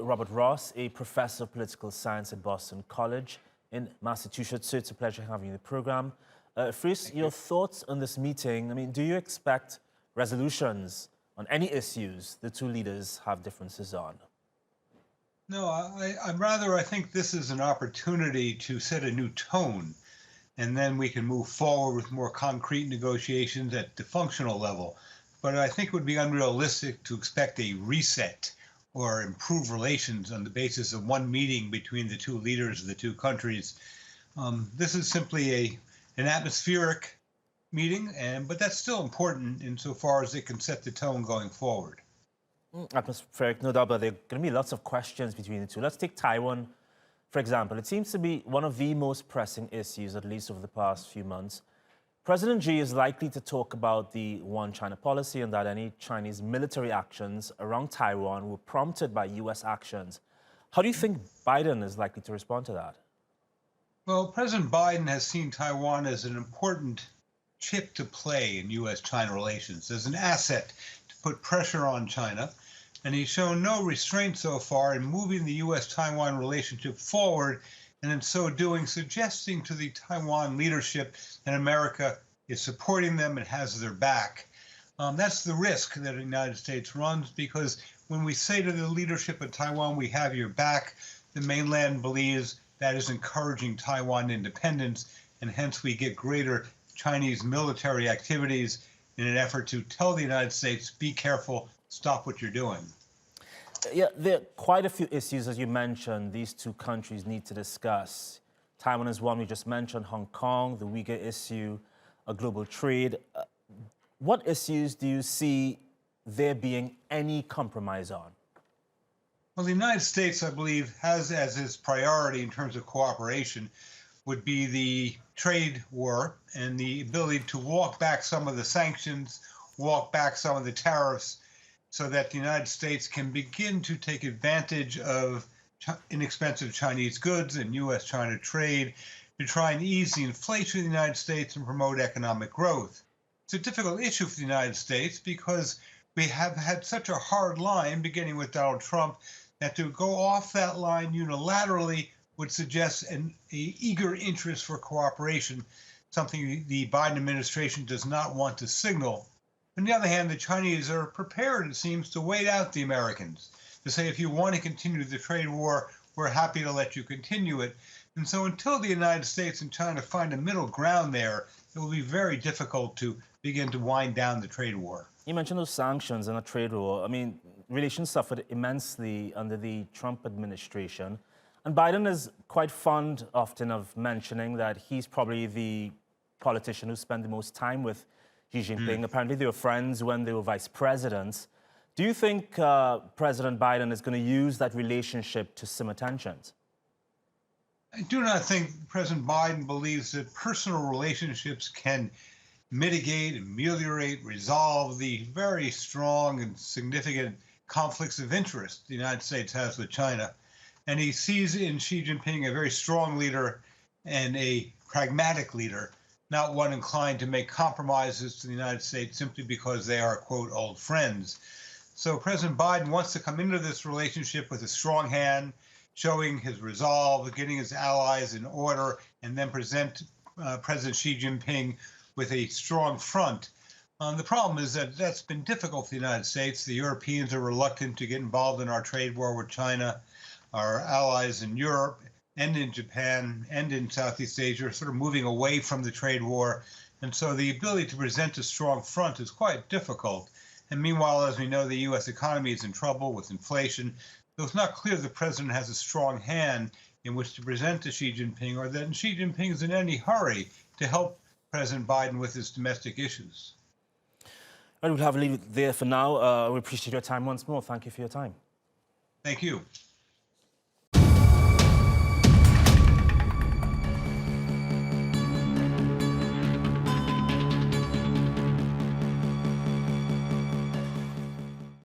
Robert Ross, a professor of political science at Boston College in Massachusetts. So it's a pleasure having you in the program. First, your thoughts on this meeting. I mean, do you expect resolutions on any issues the two leaders have differences on? No, I think this is an opportunity to set a new tone, and then we can move forward with more concrete negotiations at the functional level. But I think it would be unrealistic to expect a reset or improve relations on the basis of one meeting between the two leaders of the two countries. This is simply an atmospheric meeting, but that's still important insofar as it can set the tone going forward. Atmospheric, no doubt, but there are going to be lots of questions between the two. Let's take Taiwan, for example. It seems to be one of the most pressing issues, at least over the past few months. President Xi is likely to talk about the One China policy and that any Chinese military actions around Taiwan were prompted by U.S. actions. How do you think Biden is likely to respond to that? Well, President Biden has seen Taiwan as an important chip to play in U.S.-China relations, as an asset to put pressure on China. And he's shown no restraint so far in moving the U.S.-Taiwan relationship forward, and in so doing, suggesting to the Taiwan leadership that America is supporting them and has their back. That's the risk that the United States runs, because when we say to the leadership of Taiwan, we have your back, the mainland believes that is encouraging Taiwan independence, and hence we get greater Chinese military activities in an effort to tell the United States, be careful, stop what you're doing. Yeah, there are quite a few issues, as you mentioned, these two countries need to discuss. Taiwan is one we just mentioned, Hong Kong, the Uyghur issue, a global trade. What issues do you see there being any compromise on? Well, the United States, I believe, has as its priority in terms of cooperation would be the trade war and the ability to walk back some of the sanctions, walk back some of the tariffs, so that the United States can begin to take advantage of inexpensive Chinese goods and U.S.-China trade to try and ease the inflation in the United States and promote economic growth. It's a difficult issue for the United States because we have had such a hard line, beginning with Donald Trump, that to go off that line unilaterally would suggest an eager interest for cooperation, something the Biden administration does not want to signal. On the other hand, the Chinese are prepared, it seems, to wait out the Americans, to say, if you want to continue the trade war, we're happy to let you continue it. And so until the United States and China find a middle ground there, it will be very difficult to begin to wind down the trade war. You mentioned those sanctions and a trade war. I mean, relations suffered immensely under the Trump administration. And Biden is quite fond often of mentioning that he's probably the politician who spent the most time with Xi Jinping. Apparently they were friends when they were vice presidents. Do you think President Biden is going to use that relationship to simmer tensions? I do not think President Biden believes that personal relationships can mitigate, ameliorate, resolve the very strong and significant conflicts of interest the United States has with China. And he sees in Xi Jinping a very strong leader and a pragmatic leader, not one inclined to make compromises to the United States simply because they are, quote, old friends. So President Biden wants to come into this relationship with a strong hand, showing his resolve, getting his allies in order, and then present President Xi Jinping with a strong front. The problem is that that's been difficult for the United States. The Europeans are reluctant to get involved in our trade war with China. Our allies in Europe and in Japan and in Southeast Asia are sort of moving away from the trade war. And so the ability to present a strong front is quite difficult. And meanwhile, as we know, the U.S. economy is in trouble with inflation. So it's not clear the president has a strong hand in which to present to Xi Jinping, or that Xi Jinping is in any hurry to help President Biden with his domestic issues. We'll have to leave it there for now. We appreciate your time once more. Thank you for your time. Thank you.